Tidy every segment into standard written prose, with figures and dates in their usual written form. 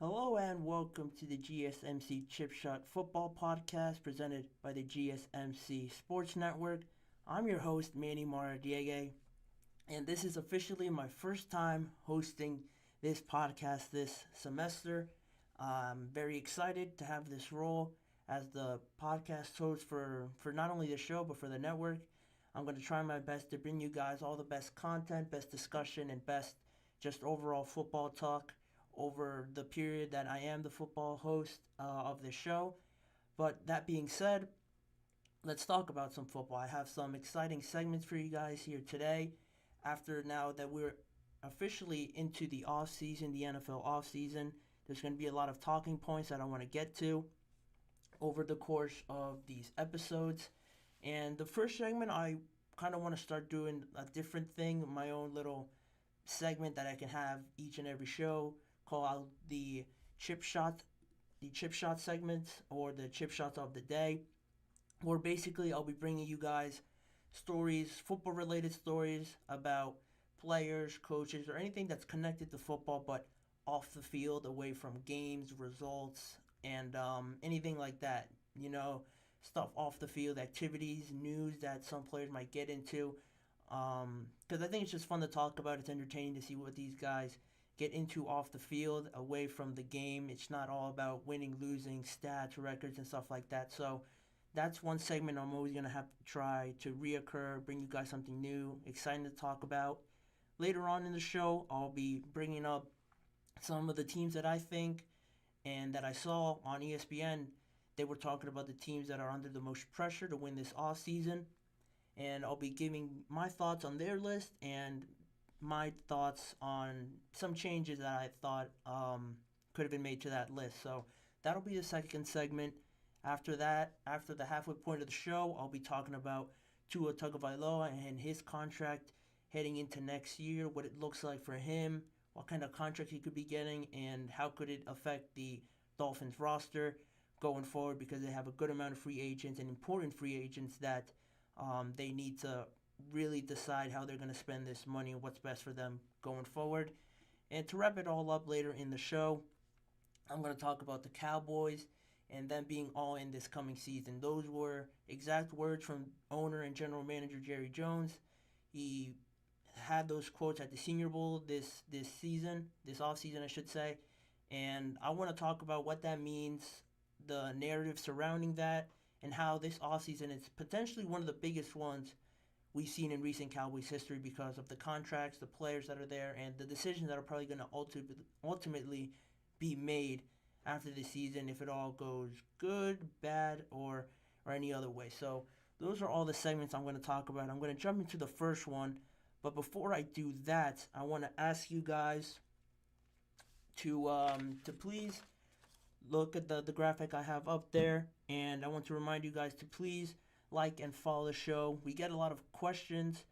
Hello and welcome to the GSMC Chip Shot Football Podcast presented by the GSMC Sports Network. I'm your host, Manny Talks, and this is officially my first time hosting this podcast this semester. I'm very excited to have this role as the podcast host for not only the show but for the network. I'm going to try my best to bring you guys all the best content, best discussion, and best just overall football talk over the period that I am the football host of this show. But that being said, let's talk about some football. I have some exciting segments for you guys here today. After now that we're officially into the off season, the NFL off season, there's going to be a lot of talking points that I want to get to over the course of these episodes. And the first segment, I kind of want to start doing a different thing, my own little segment that I can have each and every show, call out the chip shot segments or the chip shots of the day, where basically I'll be bringing you guys stories, football related stories about players, coaches, or anything that's connected to football but off the field, away from games, results, and anything like that. You know, stuff off the field, activities, news that some players might get into. Because I think it's just fun to talk about. It's entertaining to see what these guys get into off the field, away from the game. It's not all about winning, losing, stats, records, and stuff like that. So that's one segment I'm always going to have to try to reoccur, bring you guys something new, exciting to talk about. Later on in the show, I'll be bringing up some of the teams that I think and that I saw on ESPN. They were talking about the teams that are under the most pressure to win this off season, and I'll be giving my thoughts on their list and my thoughts on some changes that I thought could have been made to that list. So that'll be the second segment. After that, after the halfway point of the show, I'll be talking about Tua Tagovailoa and his contract heading into next year, what it looks like for him, what kind of contract he could be getting, and how could it affect the Dolphins roster going forward, because they have a good amount of free agents and important free agents that they need to really decide how they're going to spend this money and what's best for them going forward. And to wrap it all up later in the show, I'm going to talk about the Cowboys and them being all in this coming season. Those were exact words from owner and general manager Jerry Jones. He had those quotes at the Senior Bowl this season, this offseason, I should say. And I want to talk about what that means, the narrative surrounding that, and how this offseason is potentially one of the biggest ones we've seen in recent Cowboys history because of the contracts, the players that are there, and the decisions that are probably going to ultimately be made after the season, if it all goes good, bad, or any other way. So those are all the segments I'm going to talk about. I'm going to jump into the first one, but before I do that, I want to ask you guys to please look at the graphic I have up there, and I want to remind you guys to please like and follow the show. We get a lot of questions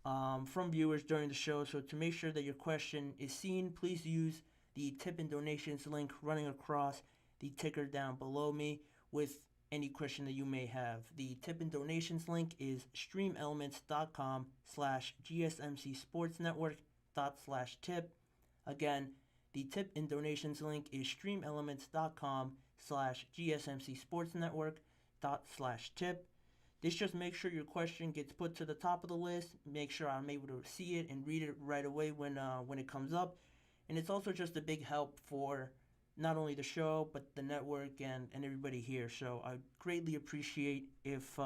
from viewers during the show, so to make sure that your question is seen, please use the tip and donations link running across the ticker down below me with any question that you may have. The tip and donations link is streamelements.com/gsmcsportsnetwork./tip. Again, the tip and donations link is streamelements.com/gsmcsportsnetwork./tip. This just makes sure your question gets put to the top of the list. Make sure I'm able to see it and read it right away when it comes up. And it's also just a big help for not only the show, but the network and everybody here. So I greatly appreciate if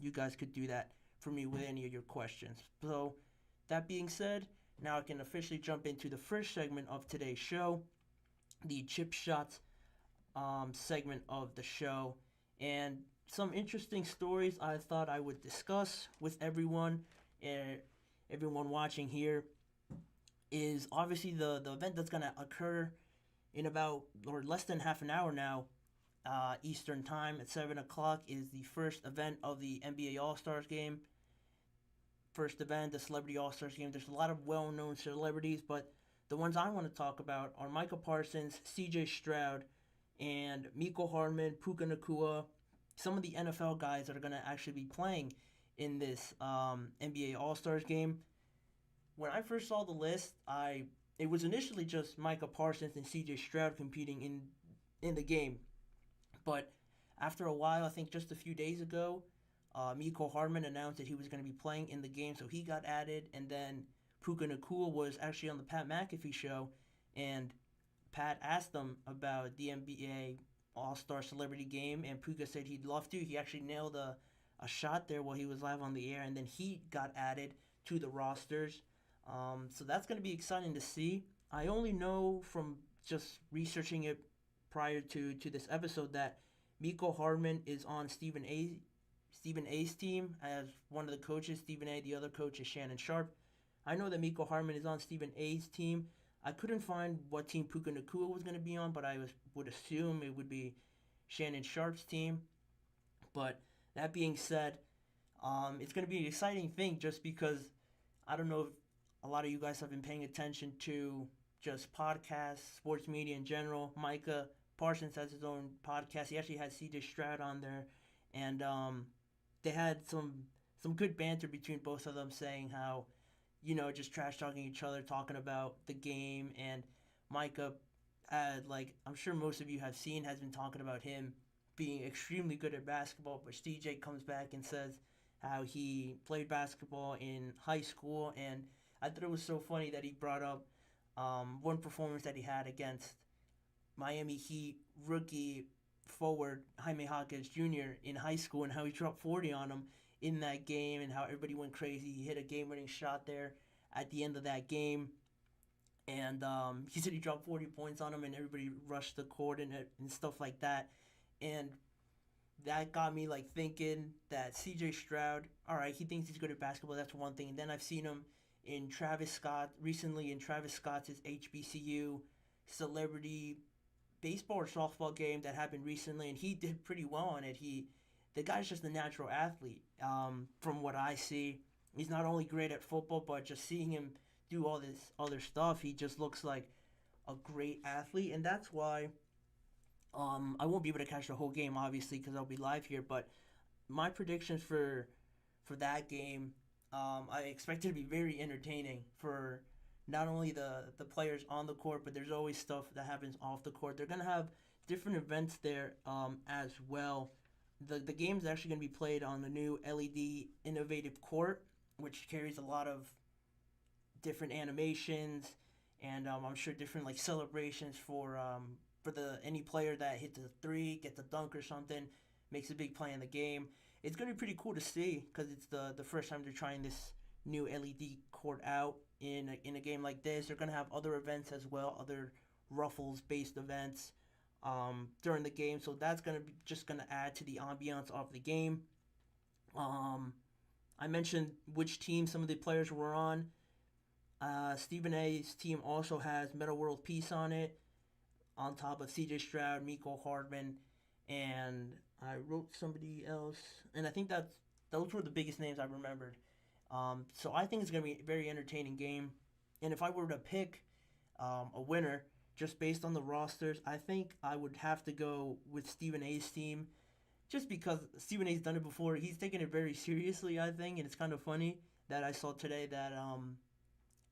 you guys could do that for me with any of your questions. So that being said, now I can officially jump into the first segment of today's show, the Chip Shots segment of the show. And some interesting stories I thought I would discuss with everyone watching here is obviously the event that's going to occur in about or less than half an hour now, Eastern time at 7 o'clock is the first event of the NBA All-Stars game. First event, the Celebrity All-Stars game. There's a lot of well-known celebrities, but the ones I want to talk about are Micah Parsons, CJ Stroud, and Miko Hardman, Puka Nacua, some of the NFL guys that are going to actually be playing in this NBA All-Stars game. When I first saw the list, I it was initially just Micah Parsons and C.J. Stroud competing in the game, but after a while, I think just a few days ago, Miko Hardman announced that he was going to be playing in the game, so he got added, and then Puka Nakua was actually on the Pat McAfee show, and Pat asked him about the NBA All-Star Celebrity Game, and Puka said he'd love to. He actually nailed a shot there while he was live on the air, and then he got added to the rosters. So that's going to be exciting to see. I only know from just researching it prior to this episode that Miko Hardman is on Stephen A's team as one of the coaches. Stephen A, the other coach, is Shannon Sharp. I know that Miko Hardman is on Stephen A's team. I couldn't find what team Puka Nakua was going to be on, but would assume it would be Shannon Sharp's team. But that being said, it's going to be an exciting thing just because I don't know if a lot of you guys have been paying attention to just podcasts, sports media in general. Micah Parsons has his own podcast. He actually had C.J. Stroud on there, and they had some good banter between both of them, saying how, just trash talking each other, talking about the game. And Micah, like I'm sure most of you have seen, has been talking about him being extremely good at basketball. But CJ comes back and says how he played basketball in high school, and I thought it was so funny that he brought up one performance that he had against Miami Heat rookie forward Jaime Hawkins Jr. in high school, and how he dropped 40 on him in that game, and how everybody went crazy. He hit a game-winning shot there at the end of that game, and he said he dropped 40 points on him, and everybody rushed the court and stuff like that. And that got me like thinking that CJ Stroud, all right, he thinks he's good at basketball. That's one thing. And then I've seen him recently in Travis Scott's HBCU celebrity baseball or softball game that happened recently, and he did pretty well on it. The guy's just a natural athlete. From what I see, he's not only great at football, but just seeing him do all this other stuff, he just looks like a great athlete, and that's why. I won't be able to catch the whole game, obviously, because I'll be live here. But my predictions for that game, I expect it to be very entertaining for not only the players on the court, but there's always stuff that happens off the court. They're gonna have different events there as well. The game's actually gonna be played on the new LED innovative court, which carries a lot of different animations, and I'm sure different like celebrations for any player that hits a three, gets a dunk or something, makes a big play in the game. It's gonna be pretty cool to see because it's the first time they're trying this new LED court out in a game like this. They're gonna have other events as well, other ruffles based events during the game. So that's gonna add to the ambiance of the game. I mentioned which team some of the players were on. Stephen A's team also has Meta World Peace on it, on top of C.J. Stroud, Miko Hardman, and I wrote somebody else, and I think those were the biggest names I remembered. So I think it's going to be a very entertaining game, and if I were to pick a winner just based on the rosters, I think I would have to go with Stephen A's team, just because Stephen A's done it before. He's taken it very seriously, I think, and it's kind of funny that I saw today that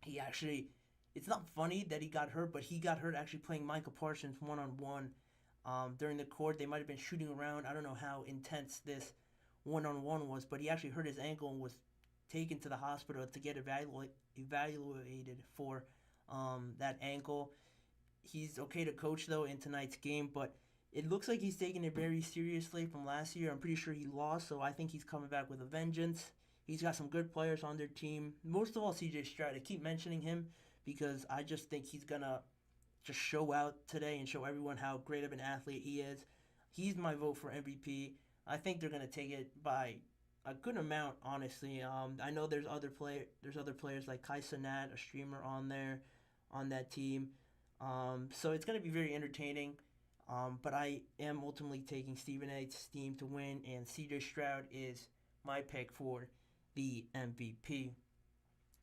he actually, it's not funny that he got hurt, but he got hurt actually playing Micah Parsons one-on-one during the court. They might have been shooting around. I don't know how intense this one-on-one was, but he actually hurt his ankle and was taken to the hospital to get evaluated for that ankle. He's okay to coach, though, in tonight's game, but it looks like he's taking it very seriously from last year. I'm pretty sure he lost, so I think he's coming back with a vengeance. He's got some good players on their team. Most of all, C.J. Stroud. I keep mentioning him because I just think he's going to just show out today and show everyone how great of an athlete he is. He's my vote for MVP. I think they're going to take it by a good amount, honestly. I know there's other players like Kai Cenat, a streamer on that team. So it's going to be very entertaining. But I am ultimately taking Stephen A's team to win, and C.J. Stroud is my pick for the MVP.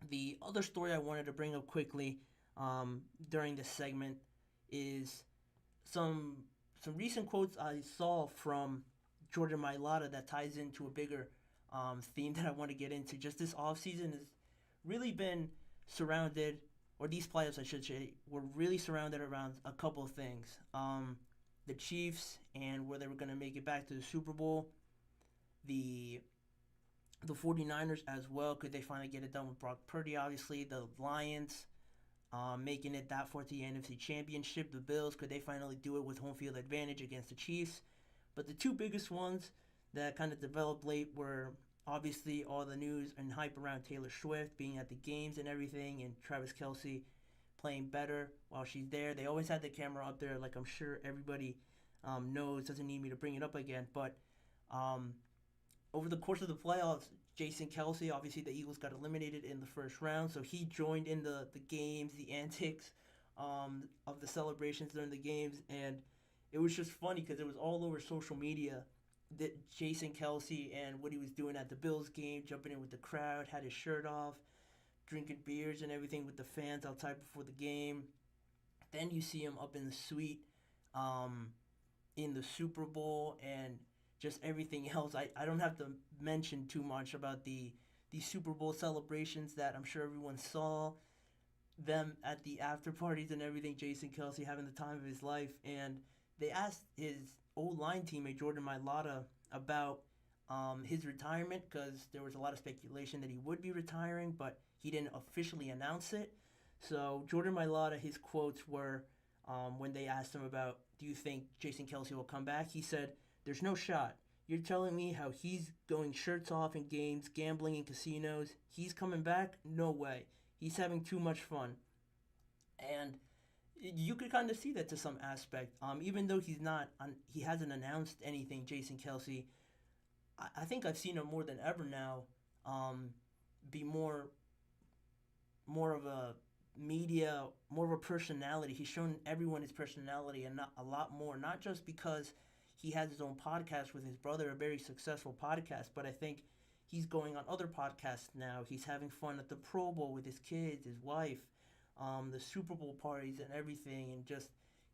The other story I wanted to bring up quickly during this segment is some recent quotes I saw from Jordan Mailata that ties into a bigger theme that I want to get into. Just this offseason has really been surrounded or these playoffs, I should say, were really surrounded around a couple of things. The Chiefs and where they were going to make it back to the Super Bowl. The 49ers as well. Could they finally get it done with Brock Purdy? Obviously, the Lions making it that far to the NFC Championship. The Bills, could they finally do it with home field advantage against the Chiefs? But the two biggest ones that kind of developed late were obviously all the news and hype around Taylor Swift being at the games and everything, and Travis Kelce playing better while she's there. They always had the camera up there, like I'm sure everybody knows. Doesn't need me to bring it up again. But over the course of the playoffs, Jason Kelce, obviously the Eagles got eliminated in the first round, so he joined in the games, the antics of the celebrations during the games, and it was just funny because it was all over social media that Jason Kelce and what he was doing at the Bills game, jumping in with the crowd, had his shirt off, drinking beers and everything with the fans outside before the game. Then you see him up in the suite in the Super Bowl and just everything else. I don't have to mention too much about the Super Bowl celebrations that I'm sure everyone saw, them at the after parties and everything, Jason Kelce having the time of his life. And they asked his old line teammate Jordan Mailata about his retirement, because there was a lot of speculation that he would be retiring, but he didn't officially announce it. So Jordan Mailata, his quotes were, when they asked him about, do you think Jason Kelce will come back? He said, "There's no shot. You're telling me how he's going shirts off in games, gambling in casinos. He's coming back? No way. He's having too much fun." And you could kind of see that to some aspect. Even though he hasn't announced anything, Jason Kelce, I think I've seen him more than ever now be more of a media, more of a personality. He's shown everyone his personality and not a lot more, not just because he has his own podcast with his brother, a very successful podcast, but I think he's going on other podcasts now. He's having fun at the Pro Bowl with his kids, his wife, the Super Bowl parties and everything, and just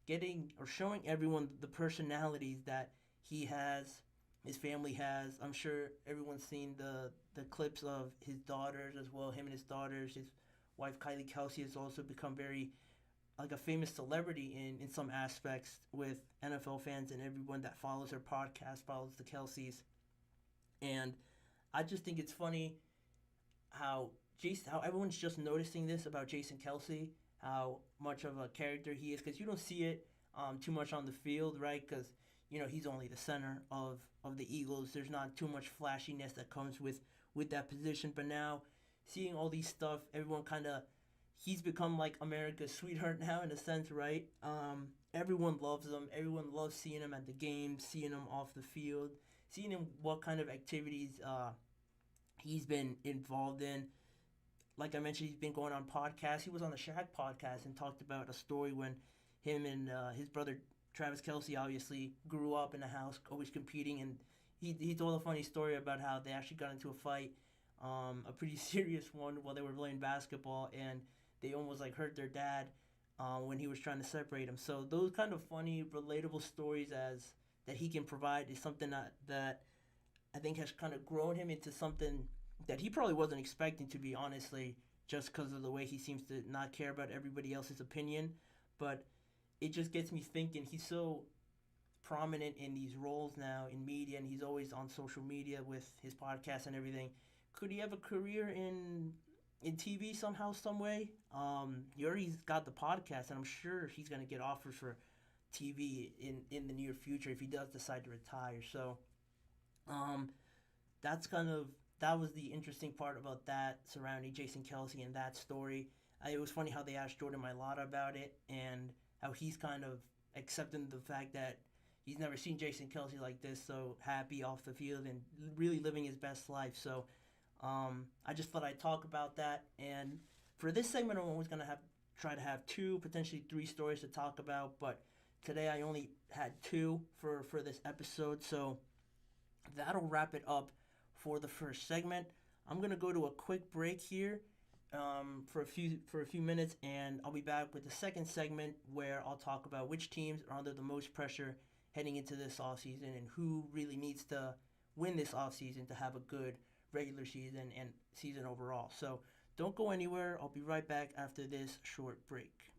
getting or showing everyone the personalities that he has, his family has. I'm sure everyone's seen the clips of his daughters as well, him and his daughters. His wife, Kylie Kelce, has also become very like a famous celebrity in some aspects with NFL fans and everyone that follows her podcast, follows the Kelces. And I just think it's funny how everyone's just noticing this about Jason Kelce, how much of a character he is, because you don't see it too much on the field, right? Because he's only the center of the Eagles. There's not too much flashiness that comes with that position. But now, seeing all these stuff, everyone kind of, he's become like America's sweetheart now in a sense, right? Everyone loves him. Everyone loves seeing him at the game, seeing him off the field, seeing him what kind of activities he's been involved in. Like I mentioned, he's been going on podcasts. He was on the Shaq podcast and talked about a story when him and his brother Travis Kelce obviously grew up in a house, always competing, and he told a funny story about how they actually got into a fight, a pretty serious one while they were playing basketball, and they almost like hurt their dad when he was trying to separate them. So those kind of funny, relatable stories that he can provide is something that I think has kind of grown him into something that he probably wasn't expecting, to be honestly, just because of the way he seems to not care about everybody else's opinion. But it just gets me thinking, he's so prominent in these roles now in media, and he's always on social media with his podcast and everything. Could he have a career in TV somehow, some way? He already got the podcast, and I'm sure he's going to get offers for TV in the near future if he does decide to retire. So that was the interesting part about that, surrounding Jason Kelce and that story. It was funny how they asked Jordan Mailata about it, and how he's kind of accepting the fact that he's never seen Jason Kelce like this, so happy off the field and really living his best life. So I just thought I'd talk about that. And for this segment, I'm always going to try to have 2, potentially 3 stories to talk about, but today I only had 2 for this episode, so that'll wrap it up for the first segment. I'm going to go to a quick break here for a few minutes, and I'll be back with the second segment where I'll talk about which teams are under the most pressure heading into this offseason and who really needs to win this offseason to have a good regular season and season overall. So Don't go anywhere. I'll be right back after this short break.